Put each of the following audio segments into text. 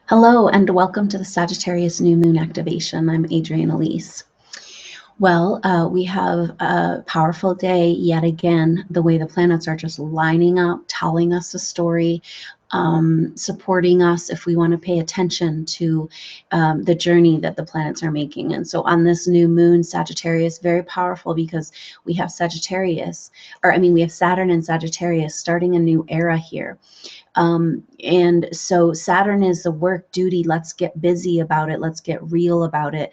Hello and welcome to the Sagittarius New Moon Activation. I'm Adrienne Elise. Well, we have a powerful day yet again. The way the planets are just lining up, telling us a story, supporting us if we want to pay attention to the journey that the planets are making. And so on this new moon, Sagittarius, very powerful because we have Sagittarius, we have Saturn and Sagittarius starting a new era here. And so Saturn is the work duty. Let's get busy about it. Let's get real about it.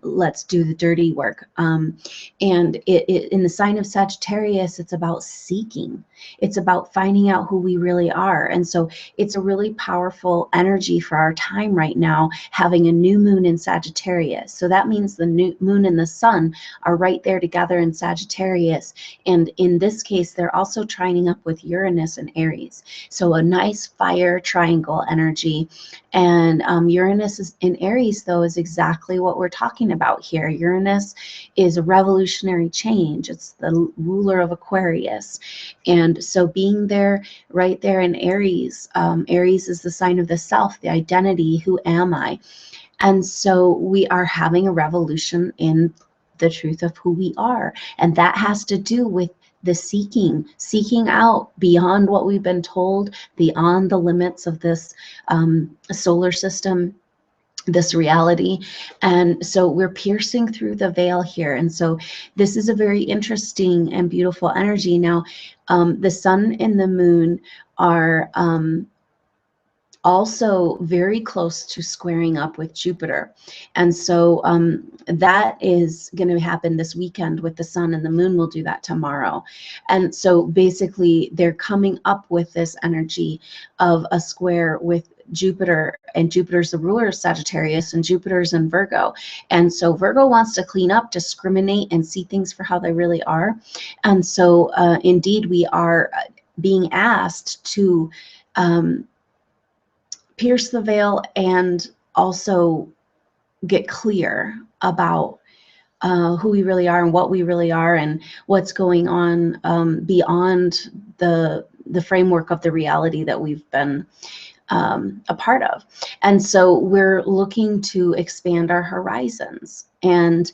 Let's do the dirty work. And in the sign of Sagittarius, it's about seeking. It's about finding out who we really are. And so it's a really powerful energy for our time right now, having a new moon in Sagittarius. So that means the new moon and the sun are right there together in Sagittarius. And in this case, they're also trining up with Uranus and Aries. So a nice fire triangle energy. And Uranus is in Aries, though, is exactly what we're talking about here. Uranus is a revolutionary change. It's the ruler of Aquarius. And so being there, right there in Aries, Aries is the sign of the self, the identity, who am I? And so we are having a revolution in the truth of who we are. And that has to do with the seeking out beyond what we've been told, beyond the limits of this solar system, this reality. And so we're piercing through the veil here. And so this is a very interesting and beautiful energy. Now, the sun and the moon are also very close to squaring up with Jupiter. And so that is going to happen this weekend with the sun, and the moon will do that tomorrow. And so basically they're coming up with this energy of a square with Jupiter, and Jupiter's the ruler of Sagittarius, and Jupiter's in Virgo. And so Virgo wants to clean up, discriminate, and see things for how they really are. And so indeed we are being asked to pierce the veil and also get clear about who we really are and what we really are and what's going on beyond the framework of the reality that we've been a part of. And so we're looking to expand our horizons. And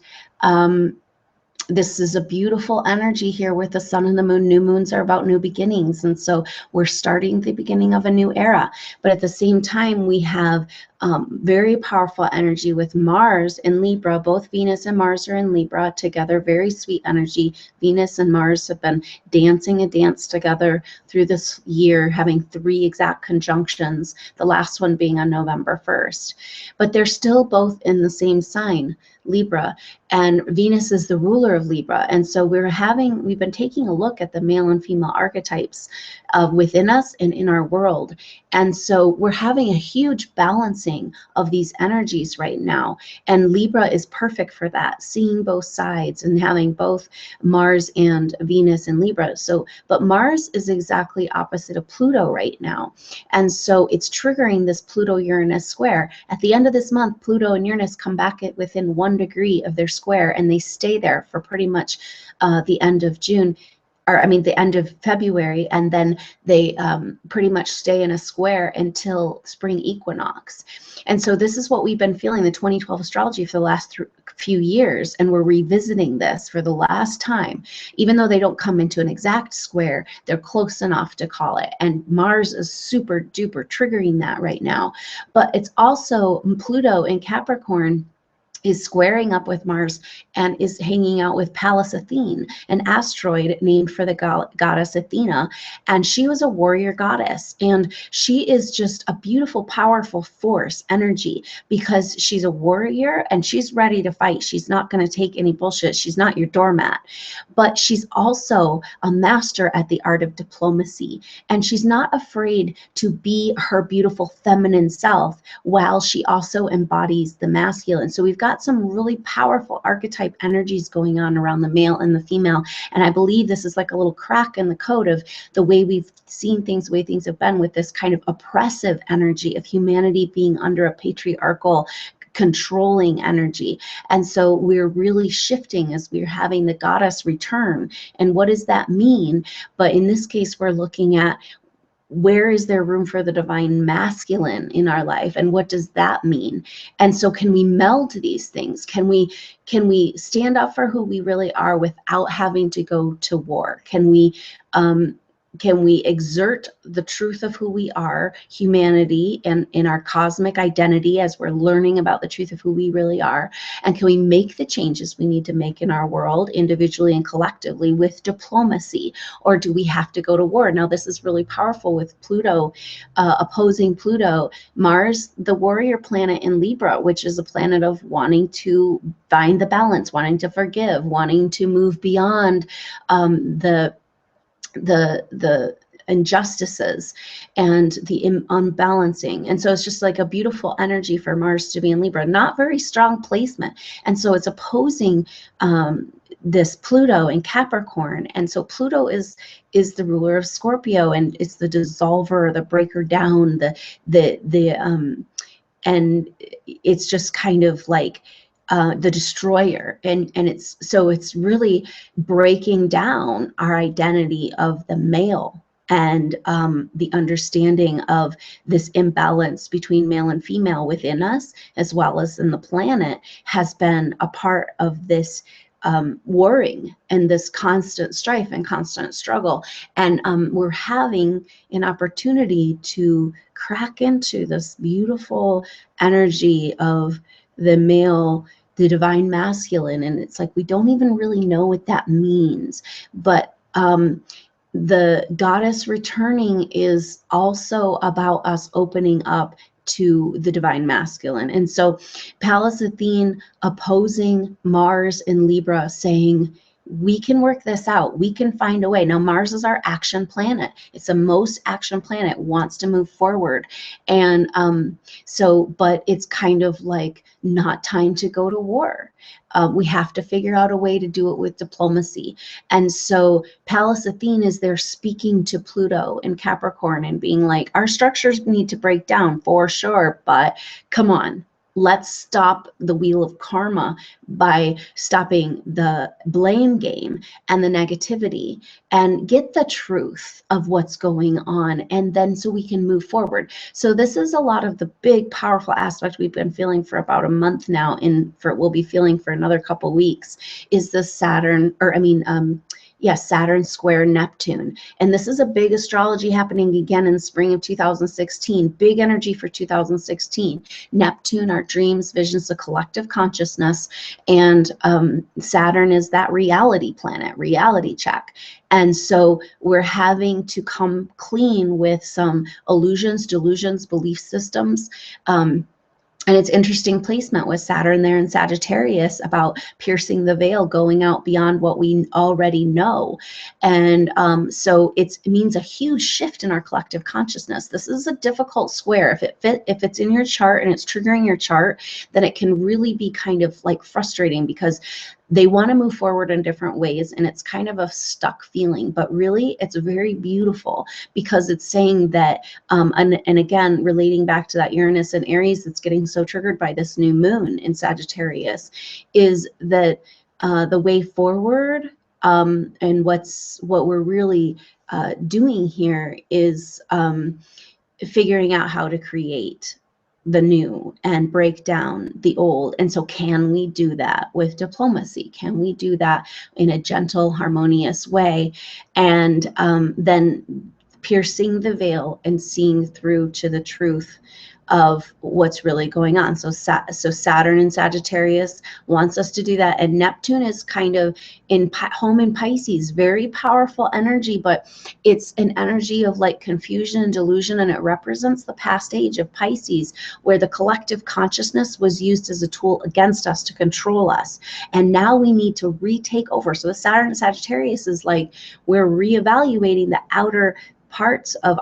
this is a beautiful energy here with the sun and the moon. New moons are about new beginnings. And so we're starting the beginning of a new era. But at the same time, we have very powerful energy with Mars in Libra. Both Venus and Mars are in Libra together. Very sweet energy. Venus and Mars have been dancing a dance together through this year, having 3 exact conjunctions, the last one being on November 1st. But they're still both in the same sign, Libra, and Venus is the ruler of Libra. And so we've been taking a look at the male and female archetypes within us and in our world. And so we're having a huge balancing of these energies right now. And Libra is perfect for that, seeing both sides and having both Mars and Venus in Libra. So, but Mars is exactly opposite of Pluto right now. And so it's triggering this Pluto-Uranus square. At the end of this month, Pluto and Uranus come back at within 1 degree of their square, and they stay there for pretty much the end of June. The end of February, and then they pretty much stay in a square until spring equinox. And so this is what we've been feeling, the 2012 astrology, for the last few years, and we're revisiting this for the last time. Even though they don't come into an exact square, they're close enough to call it. And Mars is super duper triggering that right now. But it's also Pluto in Capricorn is squaring up with Mars and is hanging out with Pallas Athene, an asteroid named for the goddess Athena. And she was a warrior goddess. And she is just a beautiful, powerful force, energy, because she's a warrior and she's ready to fight. She's not going to take any bullshit. She's not your doormat. But she's also a master at the art of diplomacy. And she's not afraid to be her beautiful feminine self while she also embodies the masculine. So we've got some really powerful archetype energies going on around the male and the female. And I believe this is like a little crack in the code of the way we've seen things, the way things have been, with this kind of oppressive energy of humanity being under a patriarchal controlling energy. And so we're really shifting as we're having the goddess return. And what does that mean? But in this case, we're looking at where is there room for the divine masculine in our life, and what does that mean? And so can we meld these things? Can we stand up for who we really are without having to go to war? Can we exert the truth of who we are, humanity, and in our cosmic identity as we're learning about the truth of who we really are? And can we make the changes we need to make in our world individually and collectively with diplomacy? Or do we have to go to war? Now, this is really powerful with Pluto opposing Pluto. Mars, the warrior planet in Libra, which is a planet of wanting to find the balance, wanting to forgive, wanting to move beyond the injustices and the unbalancing. And so it's just like a beautiful energy for Mars to be in Libra, not very strong placement. And so it's opposing this Pluto in Capricorn. And so Pluto is the ruler of Scorpio, and it's the dissolver, the breaker down, and it's just kind of like the destroyer, and it's really breaking down our identity of the male, and the understanding of this imbalance between male and female within us as well as in the planet has been a part of this warring and this constant strife and constant struggle. And we're having an opportunity to crack into this beautiful energy of the male, the divine masculine. And it's like we don't even really know what that means. But the goddess returning is also about us opening up to the divine masculine. And so Pallas Athene opposing Mars in Libra, saying, we can work this out. We can find a way. Now, Mars is our action planet. It's the most action planet, wants to move forward. And but it's kind of like not time to go to war. We have to figure out a way to do it with diplomacy. And so Pallas Athene is there speaking to Pluto and Capricorn and being like, our structures need to break down for sure, but come on. Let's stop the wheel of karma by stopping the blame game and the negativity, and get the truth of what's going on, and then so we can move forward. So this is a lot of the big, powerful aspect we've been feeling for about a month now, and we'll be feeling for another couple weeks, is the Saturn square Neptune. And this is a big astrology happening again in spring of 2016. Big energy for 2016. Neptune, our dreams, visions, the collective consciousness. And Saturn is that reality planet, reality check. And so we're having to come clean with some illusions, delusions, belief systems. And it's interesting placement with Saturn there in Sagittarius about piercing the veil, going out beyond what we already know. And so it means a huge shift in our collective consciousness. This is a difficult square. If it's in your chart and it's triggering your chart, then it can really be kind of like frustrating, because they want to move forward in different ways, and it's kind of a stuck feeling. But really, it's very beautiful, because it's saying that, and again, relating back to that Uranus and Aries that's getting so triggered by this new moon in Sagittarius, is that the way forward, and what we're really doing here is figuring out how to create the new and break down the old. And so can we do that with diplomacy? Can we do that in a gentle, harmonious way? And then piercing the veil and seeing through to the truth of what's really going on. So Saturn in Sagittarius wants us to do that. And Neptune is kind of home in Pisces, very powerful energy, but it's an energy of like confusion and delusion. And it represents the past age of Pisces, where the collective consciousness was used as a tool against us to control us. And now we need to retake over. So the Saturn in Sagittarius is like, we're reevaluating the outer parts of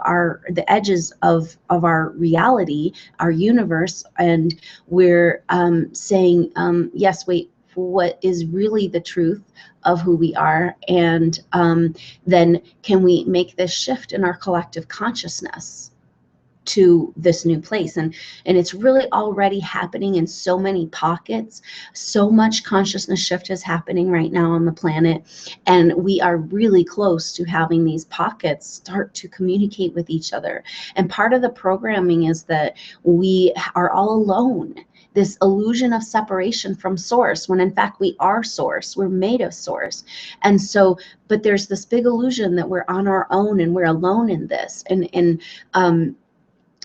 the edges of our reality, our universe, and we're saying, yes, wait, what is really the truth of who we are, and then can we make this shift in our collective consciousness? to this new place. And it's really already happening in so many pockets. So much consciousness shift is happening right now on the planet, and we are really close to having these pockets start to communicate with each other. And part of the programming is that we are all alone, this illusion of separation from source, when in fact we are source. We're made of source. And so, but there's this big illusion that we're on our own and we're alone in this. And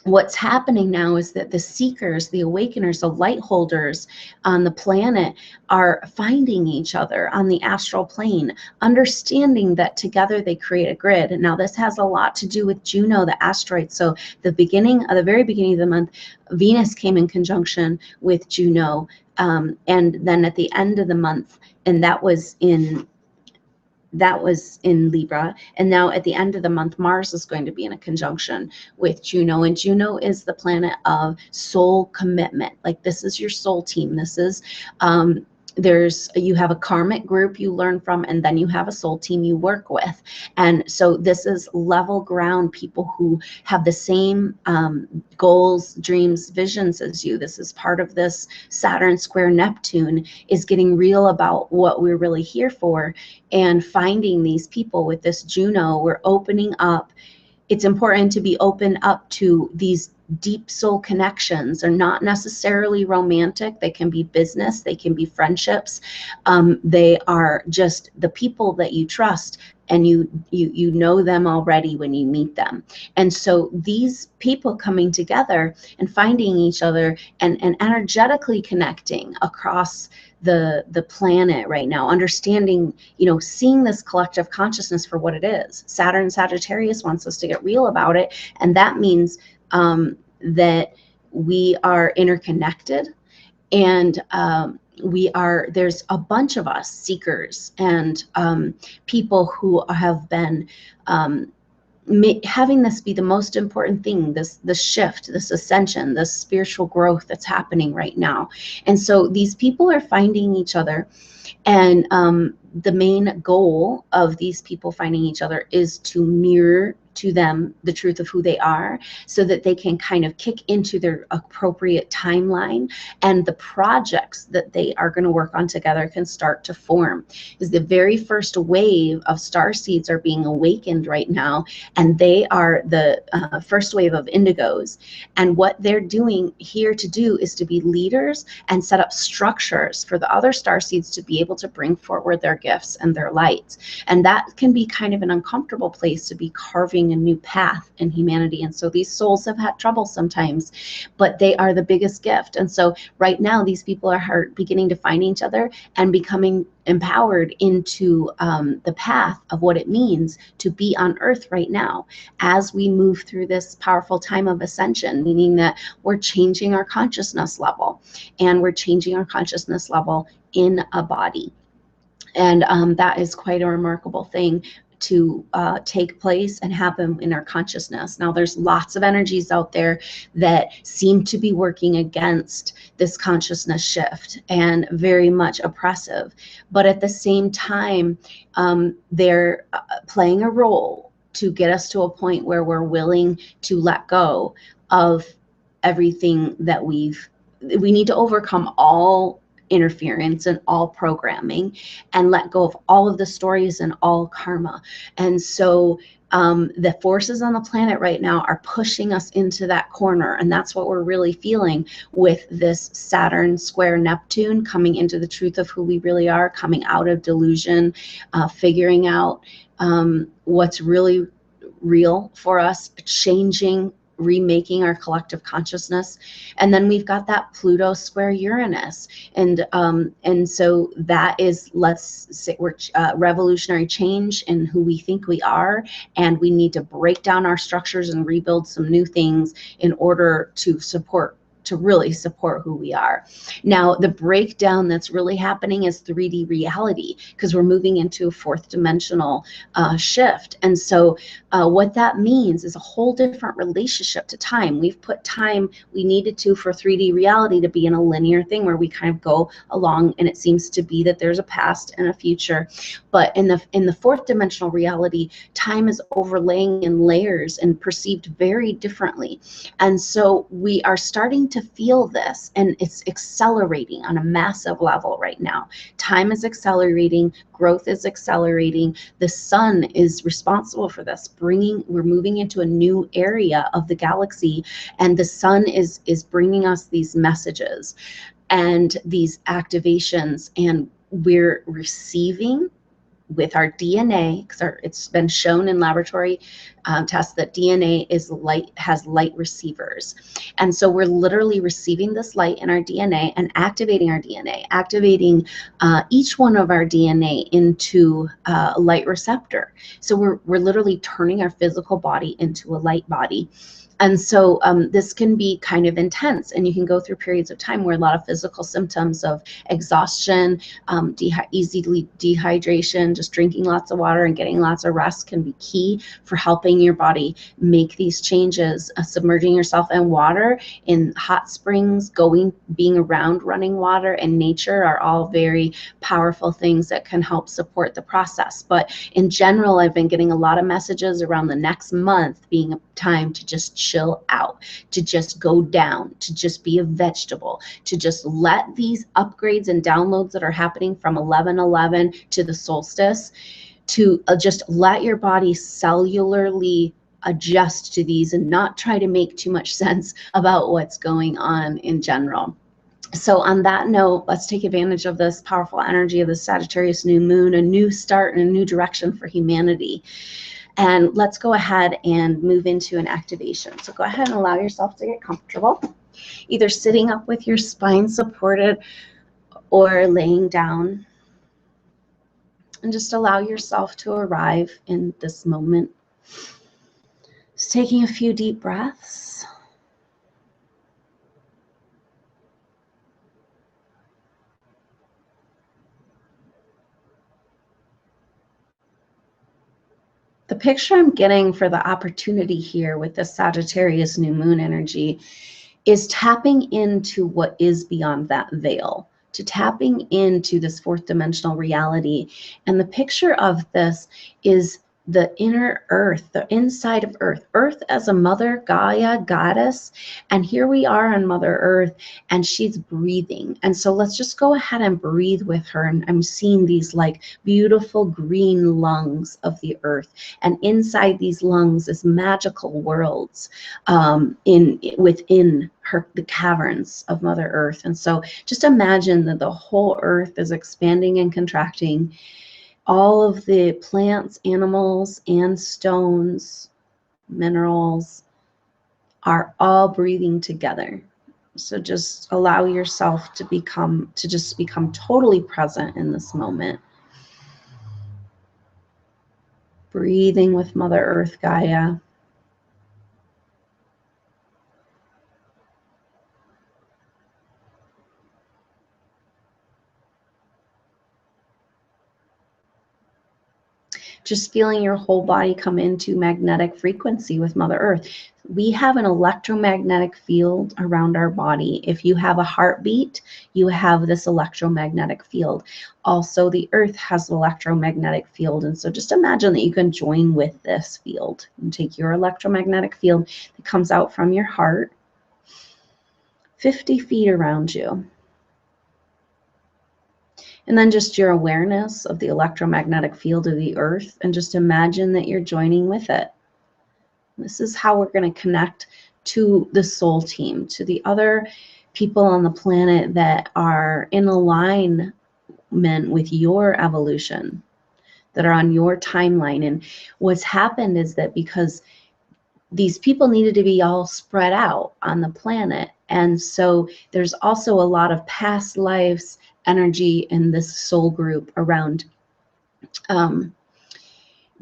what's happening now is that the seekers, the awakeners, the light holders on the planet are finding each other on the astral plane, understanding that together they create a grid. And now this has a lot to do with Juno, the asteroid. So the very beginning of the month, Venus came in conjunction with Juno. And then at the end of the month, and that was in Libra. And now at the end of the month, Mars is going to be in a conjunction with Juno. And Juno is the planet of soul commitment. Like, this is your soul team. This is, you have a karmic group you learn from, and then you have a soul team you work with. And so this is level ground people who have the same goals, dreams, visions as you. This is part of this Saturn square Neptune, is getting real about what we're really here for, and finding these people with this Juno. We're opening up. It's important to be open up to these deep soul connections. They're not necessarily romantic. They can be business. They can be friendships. They are just the people that you trust, and you know them already when you meet them. And so these people coming together and finding each other and energetically connecting across the planet right now, understanding, seeing this collective consciousness for what it is. Saturn Sagittarius wants us to get real about it, and that means that we are interconnected, and there's a bunch of us seekers and people who have been having this be the most important thing, this shift, this ascension, this spiritual growth that's happening right now. And so these people are finding each other, and the main goal of these people finding each other is to mirror to them the truth of who they are, so that they can kind of kick into their appropriate timeline, and the projects that they are going to work on together can start to form. Because the very first wave of star seeds are being awakened right now, and they are the first wave of indigos. And what they're doing here to do is to be leaders and set up structures for the other star seeds to be able to bring forward their gifts and their lights. And that can be kind of an uncomfortable place to be carving a new path in humanity. And so these souls have had trouble sometimes, but they are the biggest gift. And so right now, these people are beginning to find each other and becoming empowered into the path of what it means to be on Earth right now, as we move through this powerful time of ascension, meaning that we're changing our consciousness level, and we're changing our consciousness level in a body. And that is quite a remarkable thing to take place and happen in our consciousness. Now, there's lots of energies out there that seem to be working against this consciousness shift and very much oppressive, but at the same time, they're playing a role to get us to a point where we're willing to let go of everything that we need to overcome all interference and all programming, and let go of all of the stories and all karma. And so the forces on the planet right now are pushing us into that corner, and that's what we're really feeling with this Saturn square Neptune, coming into the truth of who we really are, coming out of delusion, figuring out what's really real for us, changing, remaking our collective consciousness. And then we've got that Pluto square Uranus, and so that is, let's say, we're revolutionary change in who we think we are, and we need to break down our structures and rebuild some new things in order to support to really support who we are. Now, the breakdown that's really happening is 3D reality, because we're moving into a fourth dimensional shift. And so what that means is a whole different relationship to time. We've put time, we needed to, for 3D reality to be in a linear thing where we kind of go along, and it seems to be that there's a past and a future. But in the fourth dimensional reality, time is overlaying in layers and perceived very differently. And so we are starting to feel this, and it's accelerating on a massive level right now. Time is accelerating, growth is accelerating. The sun is responsible for this. We're moving into a new area of the galaxy, and the sun is bringing us these messages and these activations, and we're receiving with our DNA, because it's been shown in laboratory tests that DNA has light receivers. And so we're literally receiving this light in our DNA and activating our DNA, activating each one of our DNA into a light receptor. So we're literally turning our physical body into a light body. And so this can be kind of intense, and you can go through periods of time where a lot of physical symptoms of exhaustion, easily dehydration, just drinking lots of water and getting lots of rest can be key for helping your body make these changes. Submerging yourself in water, in hot springs, being around running water and nature are all very powerful things that can help support the process. But in general, I've been getting a lot of messages around the next month being a time to just chill out, to just go down, to just be a vegetable, to just let these upgrades and downloads that are happening from 11/11 to the solstice, to just let your body cellularly adjust to these and not try to make too much sense about what's going on in general. So on that note, let's take advantage of this powerful energy of the Sagittarius new moon, a new start and a new direction for humanity. And let's go ahead and move into an activation. So go ahead and allow yourself to get comfortable, either sitting up with your spine supported or laying down. And just allow yourself to arrive in this moment. Just taking a few deep breaths. The picture I'm getting for the opportunity here with the Sagittarius new moon energy is tapping into what is beyond that veil, to tapping into this fourth dimensional reality. And the picture of this is the inner earth, the inside of earth as a mother, Gaia, goddess. And here we are on Mother Earth, and she's breathing. And so let's just go ahead and breathe with her. And I'm seeing these like beautiful green lungs of the earth. And inside these lungs is magical worlds within the caverns of Mother Earth. And so just imagine that the whole earth is expanding and contracting. All of the plants, animals, and stones, minerals are all breathing together. So just allow yourself to become totally present in this moment. Breathing with Mother Earth, Gaia. Just feeling your whole body come into magnetic frequency with Mother Earth. We have an electromagnetic field around our body. If you have a heartbeat, you have this electromagnetic field. Also, the earth has an electromagnetic field. And so just imagine that you can join with this field and take your electromagnetic field that comes out from your heart 50 feet around you. And then just your awareness of the electromagnetic field of the earth, and just imagine that you're joining with it. This is how we're going to connect to the soul team, to the other people on the planet that are in alignment with your evolution, that are on your timeline. And what's happened is that because these people needed to be all spread out on the planet, and so there's also a lot of past lives energy in this soul group around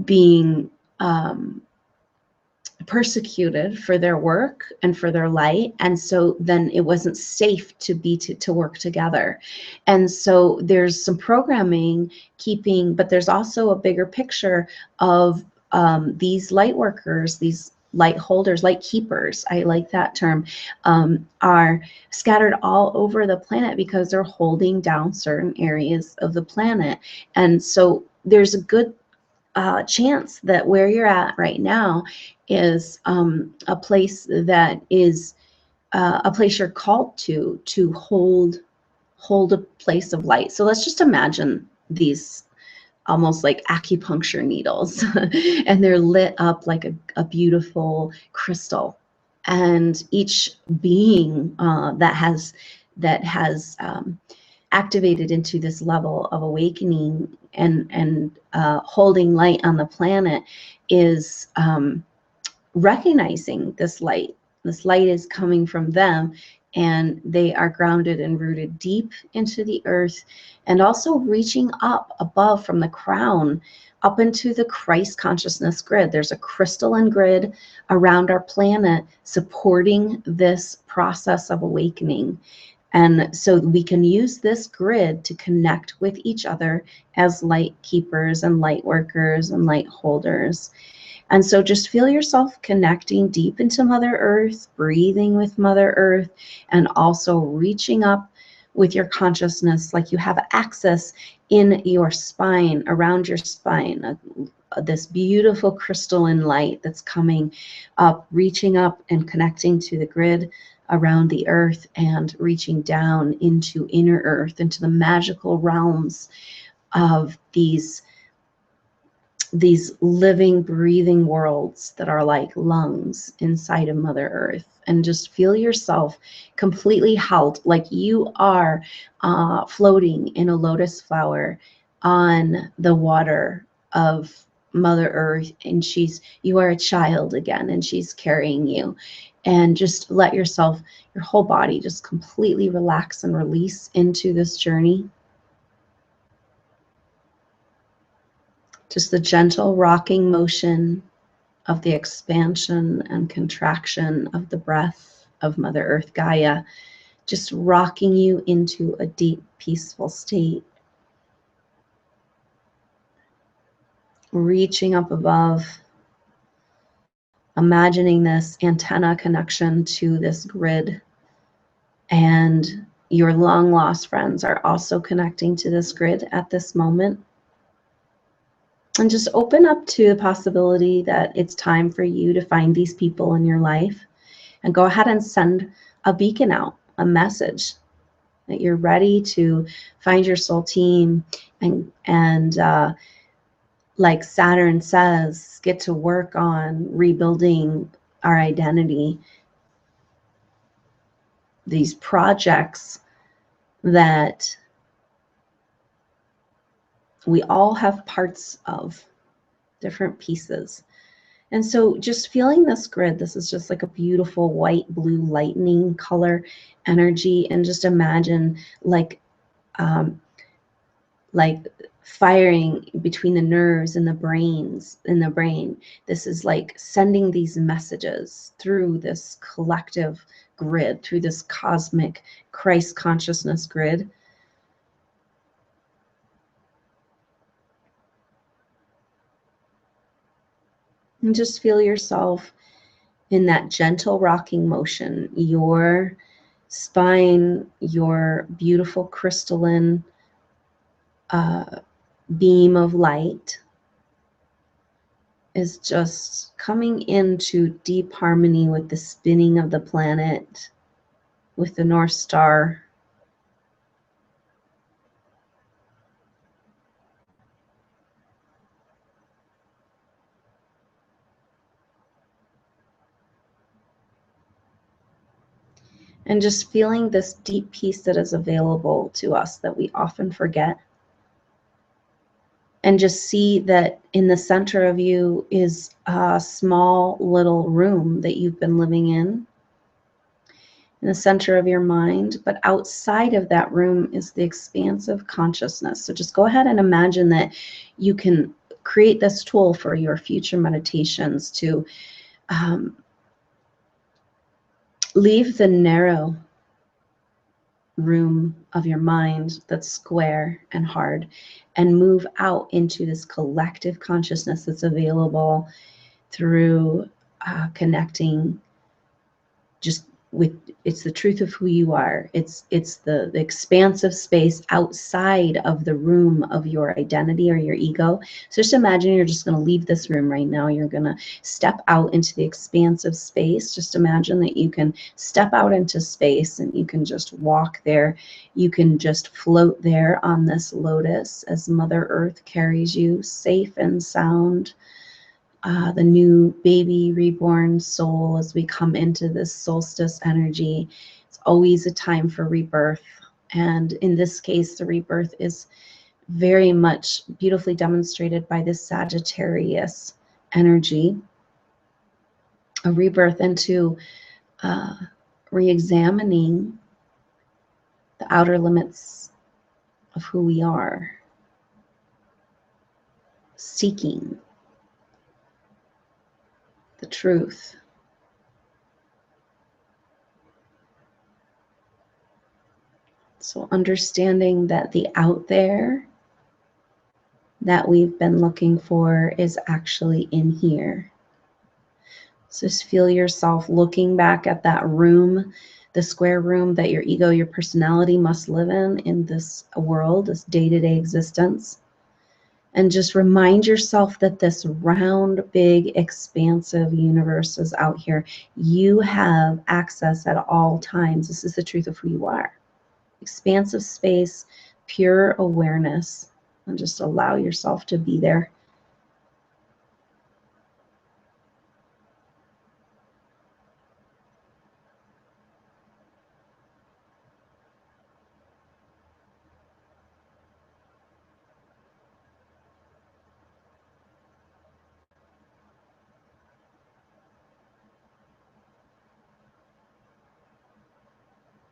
being persecuted for their work and for their light, and so then it wasn't safe to work together. And so there's some programming keeping, but there's also a bigger picture of these light workers, these light holders, light keepers, I like that term, are scattered all over the planet because they're holding down certain areas of the planet. And so there's a good chance that where you're at right now is a place that is a place you're called to hold a place of light. So let's just imagine these almost like acupuncture needles and they're lit up like a beautiful crystal, and each being that has activated into this level of awakening and holding light on the planet is recognizing this light. This light is coming from them, and they are grounded and rooted deep into the earth, and also reaching up above from the crown up into the Christ consciousness grid. There's a crystalline grid around our planet supporting this process of awakening. And so we can use this grid to connect with each other as light keepers and light workers and light holders. And so just feel yourself connecting deep into Mother Earth, breathing with Mother Earth, and also reaching up with your consciousness like you have access in your spine, around your spine, this beautiful crystalline light that's coming up, reaching up and connecting to the grid around the earth, and reaching down into inner earth, into the magical realms of these living, breathing worlds that are like lungs inside of Mother Earth. And just feel yourself completely held, like you are floating in a lotus flower on the water of Mother Earth, and you are a child again, and she's carrying you. And just let yourself, your whole body, just completely relax and release into this journey. Just the gentle rocking motion of the expansion and contraction of the breath of Mother Earth Gaia, just rocking you into a deep, peaceful state. Reaching up above, imagining this antenna connection to this grid, and your long lost friends are also connecting to this grid at this moment. And just open up to the possibility that it's time for you to find these people in your life, and go ahead and send a beacon out, a message that you're ready to find your soul team and like Saturn says, get to work on rebuilding our identity. These projects that we all have parts of, different pieces. And so just feeling this grid, this is just like a beautiful white, blue, lightning color energy. And just imagine like firing between the nerves and the brain. This is like sending these messages through this collective grid, through this cosmic Christ consciousness grid. And just feel yourself in that gentle rocking motion. Your spine, your beautiful crystalline beam of light is just coming into deep harmony with the spinning of the planet, with the North Star. And just feeling this deep peace that is available to us that we often forget. And just see that in the center of you is a small little room that you've been living in the center of your mind. But outside of that room is the expansive consciousness. So just go ahead and imagine that you can create this tool for your future meditations to Leave the narrow room of your mind that's square and hard, and move out into this collective consciousness that's available through connecting just with, it's the truth of who you are. It's the expansive space outside of the room of your identity or your ego. So just imagine you're just going to leave this room right now. You're going to step out into the expansive space. Just imagine that you can step out into space and you can just walk there. You can just float there on this lotus as Mother Earth carries you safe and sound. The new baby reborn soul, as we come into this solstice energy. It's always a time for rebirth. And in this case, the rebirth is very much beautifully demonstrated by this Sagittarius energy. A rebirth into re-examining the outer limits of who we are, seeking the truth. So understanding that the out there that we've been looking for is actually in here. So just feel yourself looking back at that room, the square room that your ego, your personality must live in this world, this day-to-day existence. And just remind yourself that this round, big, expansive universe is out here. You have access at all times. This is the truth of who you are. Expansive space, pure awareness, and just allow yourself to be there.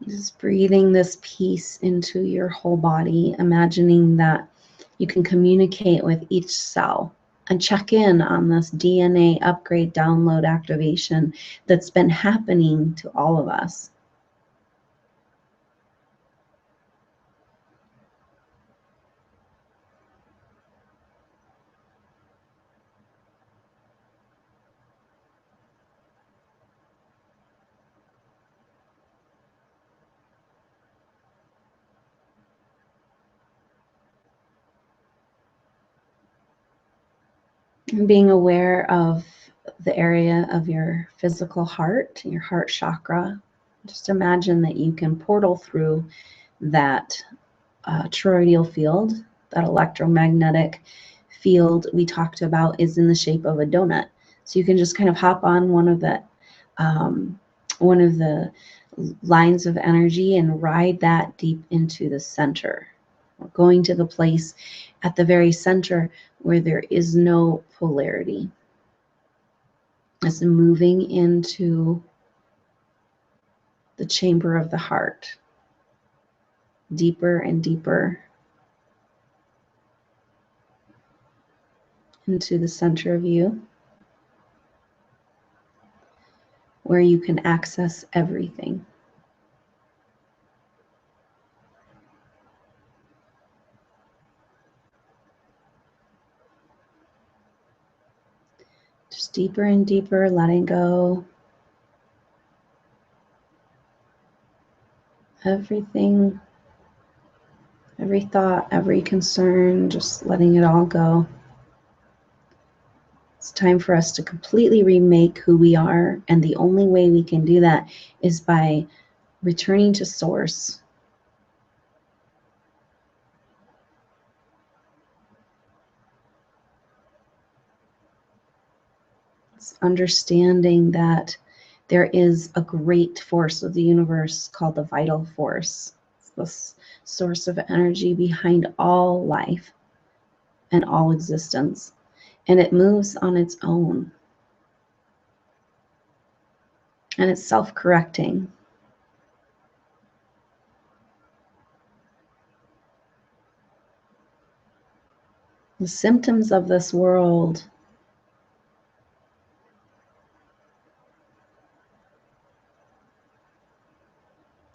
Just breathing this peace into your whole body, imagining that you can communicate with each cell and check in on this DNA upgrade, download, activation that's been happening to all of us. And being aware of the area of your physical heart, your heart chakra. Just imagine that you can portal through that toroidal field, that electromagnetic field we talked about is in the shape of a donut. So you can just kind of hop on one of the lines of energy and ride that deep into the center. We're going to the place at the very center where there is no polarity. It's moving into the chamber of the heart, deeper and deeper into the center of you, where you can access everything. Just deeper and deeper, letting go. Everything, every thought, every concern, just letting it all go. It's time for us to completely remake who we are, and the only way we can do that is by returning to source. It's understanding that there is a great force of the universe called the vital force. It's this source of energy behind all life and all existence. And it moves on its own. And it's self-correcting. The symptoms of this world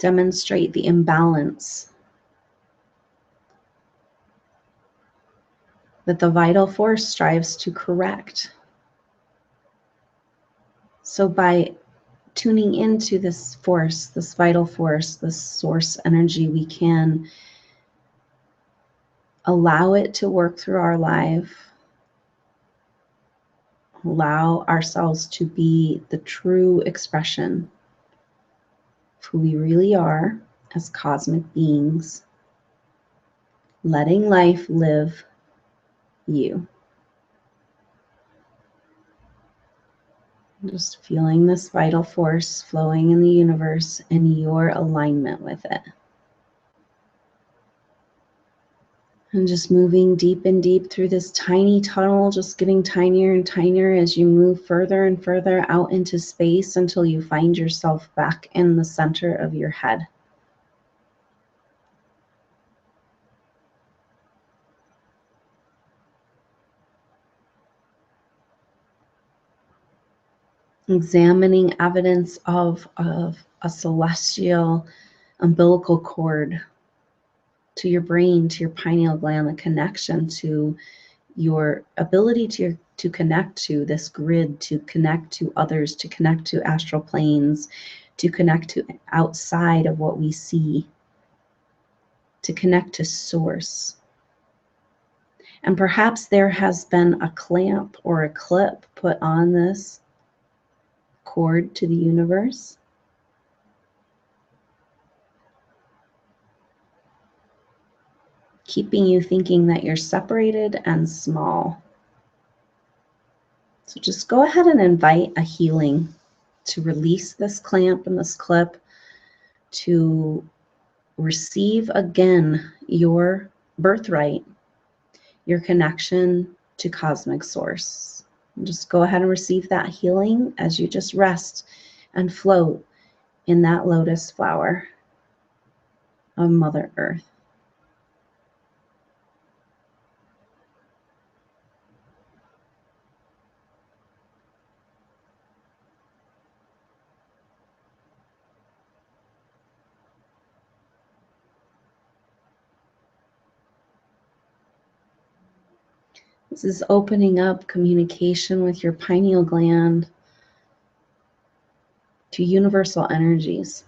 demonstrate the imbalance that the vital force strives to correct. So by tuning into this force, this vital force, this source energy, we can allow it to work through our life, allow ourselves to be the true expression of who we really are as cosmic beings, letting life live you. Just feeling this vital force flowing in the universe and your alignment with it. And just moving deep and deep through this tiny tunnel, just getting tinier and tinier as you move further and further out into space until you find yourself back in the center of your head. Examining evidence of a celestial umbilical cord to your brain, to your pineal gland, the connection to your ability to connect to this grid, to connect to others, to connect to astral planes, to connect to outside of what we see, to connect to source. And perhaps there has been a clamp or a clip put on this cord to the universe. Keeping you thinking that you're separated and small. So just go ahead and invite a healing to release this clamp and this clip, to receive again your birthright, your connection to cosmic source. And just go ahead and receive that healing as you just rest and float in that lotus flower of Mother Earth. This is opening up communication with your pineal gland to universal energies.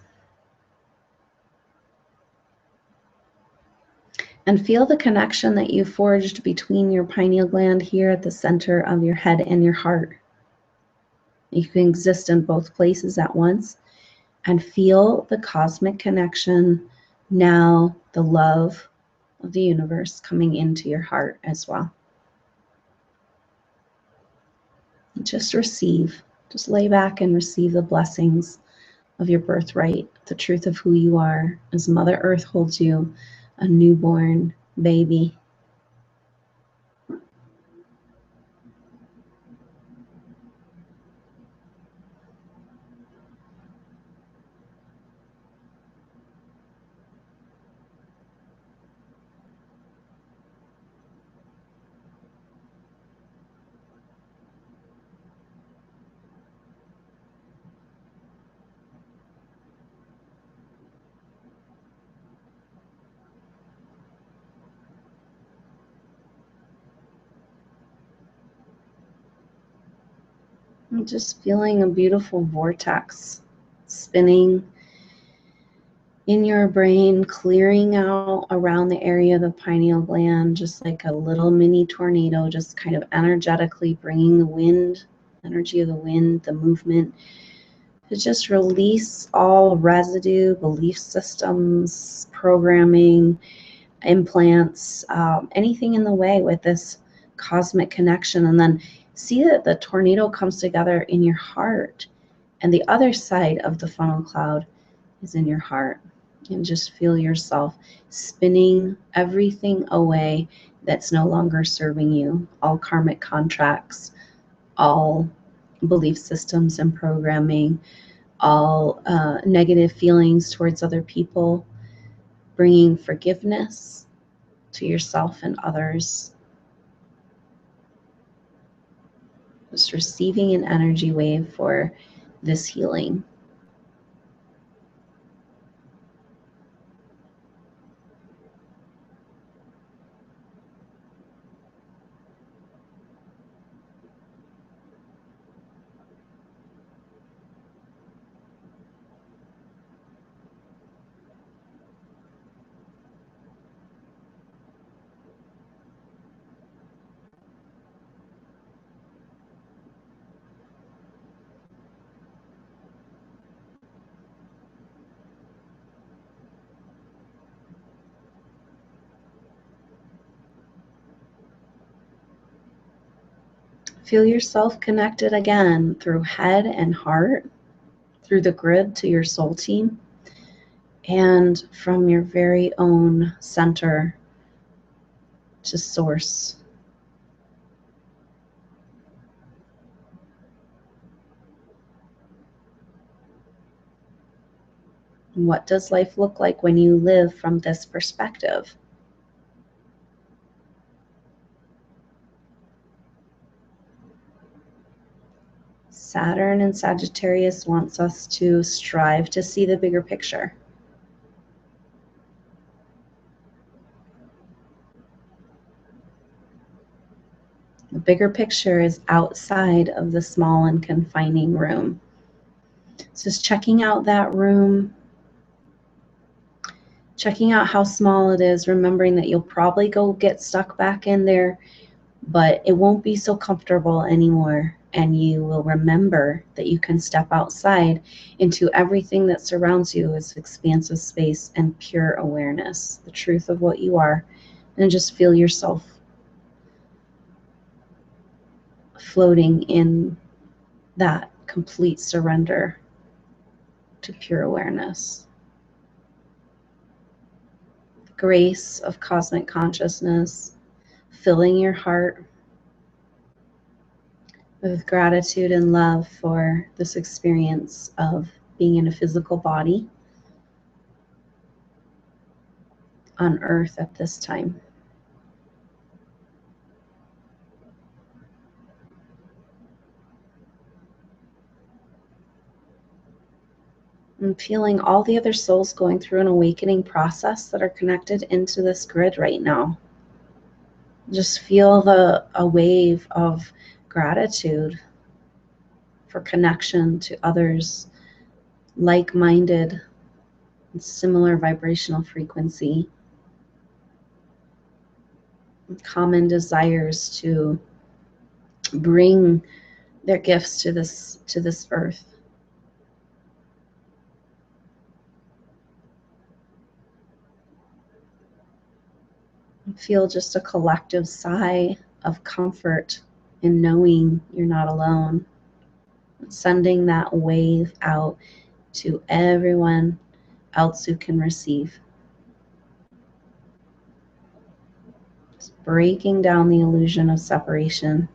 And feel the connection that you forged between your pineal gland here at the center of your head and your heart. You can exist in both places at once and feel the cosmic connection, now the love of the universe coming into your heart as well. Just receive, just lay back and receive the blessings of your birthright, the truth of who you are as Mother Earth holds you, a newborn baby. I'm just feeling a beautiful vortex spinning in your brain, clearing out around the area of the pineal gland, just like a little mini tornado, just kind of energetically bringing the wind, energy of the wind, the movement, to just release all residue, belief systems, programming, implants, anything in the way with this cosmic connection. And then see that the tornado comes together in your heart, and the other side of the funnel cloud is in your heart. And just feel yourself spinning everything away that's no longer serving you, all karmic contracts, all belief systems and programming, all negative feelings towards other people, bringing forgiveness to yourself and others. Just receiving an energy wave for this healing. Feel yourself connected again through head and heart, through the grid to your soul team, and from your very own center to source. What does life look like when you live from this perspective? Saturn and Sagittarius wants us to strive to see the bigger picture. The bigger picture is outside of the small and confining room. So just checking out that room, checking out how small it is, remembering that you'll probably go get stuck back in there, but it won't be so comfortable anymore. And you will remember that you can step outside into everything that surrounds you as expansive space and pure awareness, the truth of what you are, and just feel yourself floating in that complete surrender to pure awareness. The grace of cosmic consciousness filling your heart with gratitude and love for this experience of being in a physical body on Earth at this time. And feeling all the other souls going through an awakening process that are connected into this grid right now. Just feel a wave of gratitude for connection to others like-minded and similar vibrational frequency, common desires to bring their gifts to this earth. Feel just a collective sigh of comfort in knowing you're not alone. Sending that wave out to everyone else who can receive. Just breaking down the illusion of separation.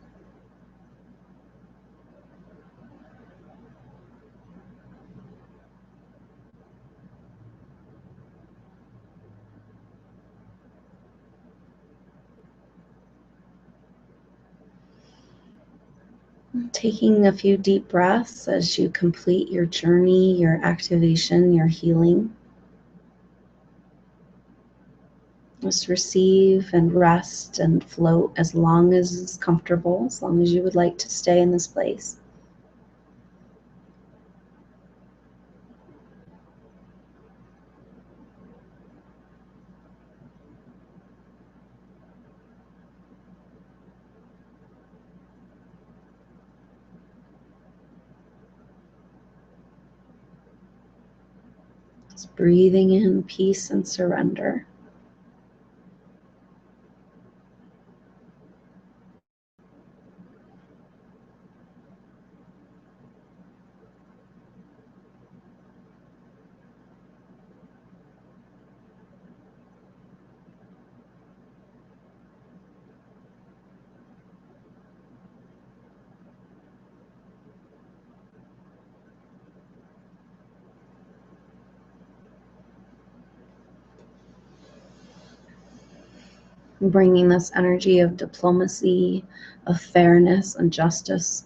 Taking a few deep breaths as you complete your journey, your activation, your healing. Just receive and rest and float as long as it's comfortable, as long as you would like to stay in this place. Just breathing in peace and surrender. Bringing this energy of diplomacy, of fairness and justice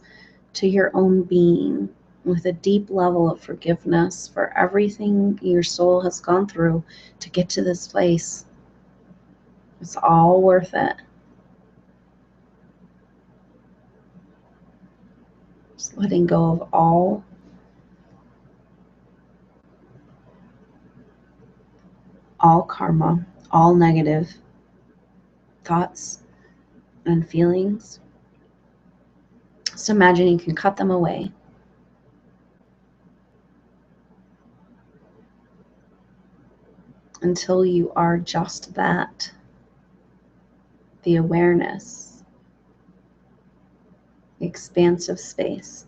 to your own being with a deep level of forgiveness for everything your soul has gone through to get to this place. It's all worth it. Just letting go of all karma, all negative thoughts and feelings. Just imagine you can cut them away. Until you are just that, the awareness, the expansive space,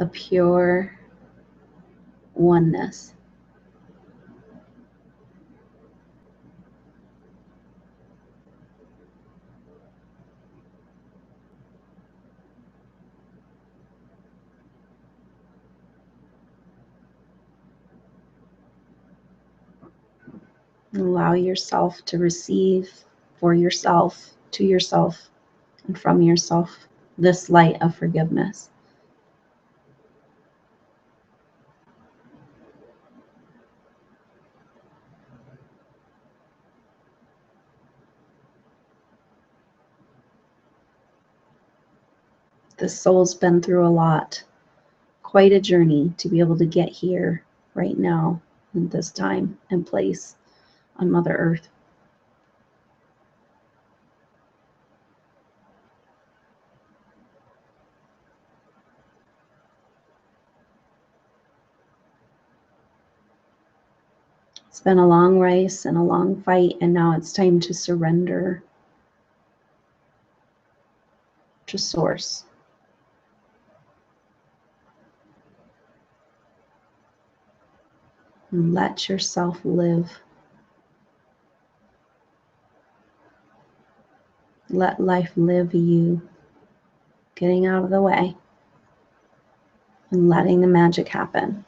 a pure oneness. Allow yourself to receive for yourself, to yourself, and from yourself this light of forgiveness. The soul's been through a lot, quite a journey to be able to get here right now in this time and place on Mother Earth. It's been a long race and a long fight, and now it's time to surrender to Source. And let yourself live. Let life live you, getting out of the way and letting the magic happen.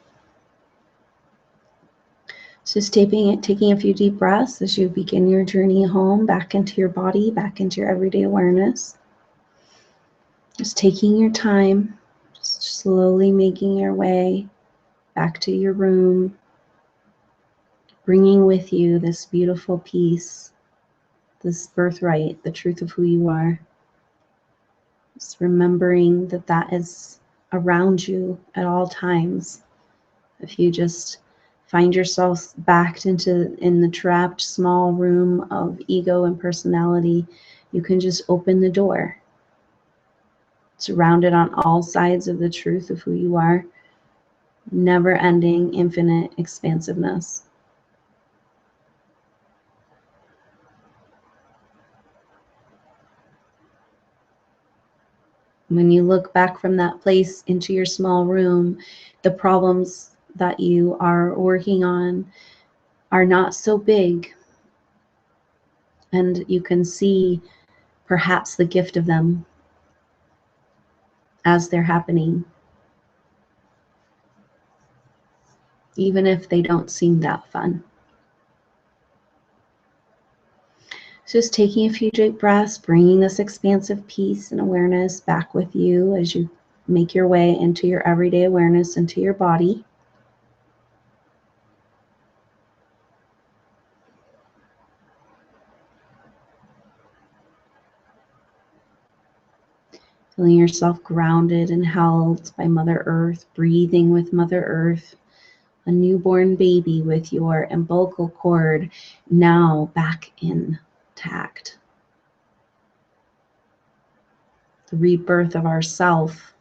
So just taking a few deep breaths as you begin your journey home, back into your body, back into your everyday awareness. Just taking your time, just slowly making your way back to your room, bringing with you this beautiful peace, this birthright, the truth of who you are. Just remembering that that is around you at all times. If you just find yourself backed in the trapped small room of ego and personality, you can just open the door. Surrounded on all sides of the truth of who you are, never-ending, infinite expansiveness. When you look back from that place into your small room, the problems that you are working on are not so big, and you can see perhaps the gift of them as they're happening, even if they don't seem that fun. So just taking a few deep breaths, bringing this expansive peace and awareness back with you as you make your way into your everyday awareness, into your body. Feeling yourself grounded and held by Mother Earth, breathing with Mother Earth, a newborn baby with your umbilical cord now back intact. The rebirth of ourself,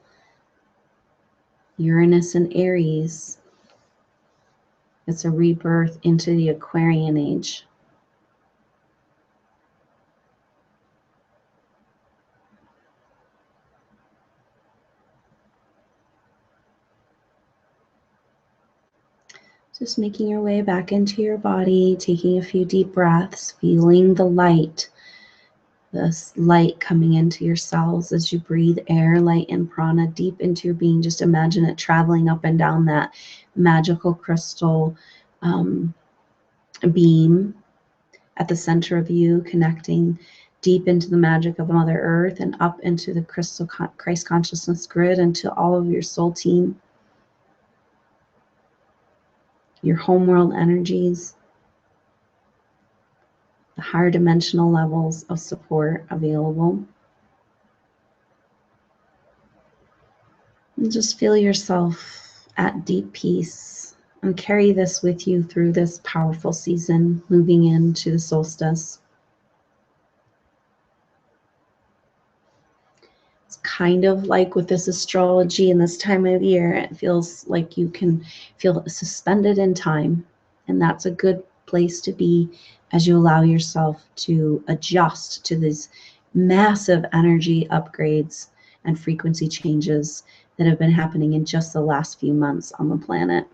Uranus and Aries. It's a rebirth into the Aquarian age. Just making your way back into your body, taking a few deep breaths, feeling the light, this light coming into your cells as you breathe air, light, and prana deep into your being. Just imagine it traveling up and down that magical crystal beam at the center of you, connecting deep into the magic of Mother Earth and up into the crystal Christ consciousness grid, into all of your soul team, your homeworld energies, the higher dimensional levels of support available. And just feel yourself at deep peace and carry this with you through this powerful season, moving into the solstice. It's kind of like with this astrology and this time of year, it feels like you can feel suspended in time, and that's a good place to be as you allow yourself to adjust to these massive energy upgrades and frequency changes that have been happening in just the last few months on the planet.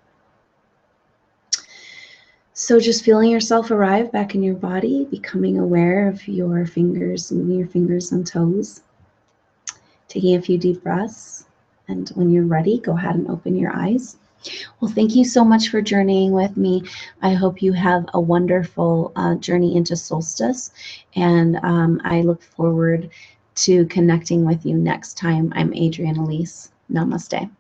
So just feeling yourself arrive back in your body, becoming aware of your fingers, moving your fingers and toes, taking a few deep breaths. And when you're ready, go ahead and open your eyes. Well, thank you so much for journeying with me. I hope you have a wonderful journey into solstice. And I look forward to connecting with you next time. I'm Adrienne Elise. Namaste.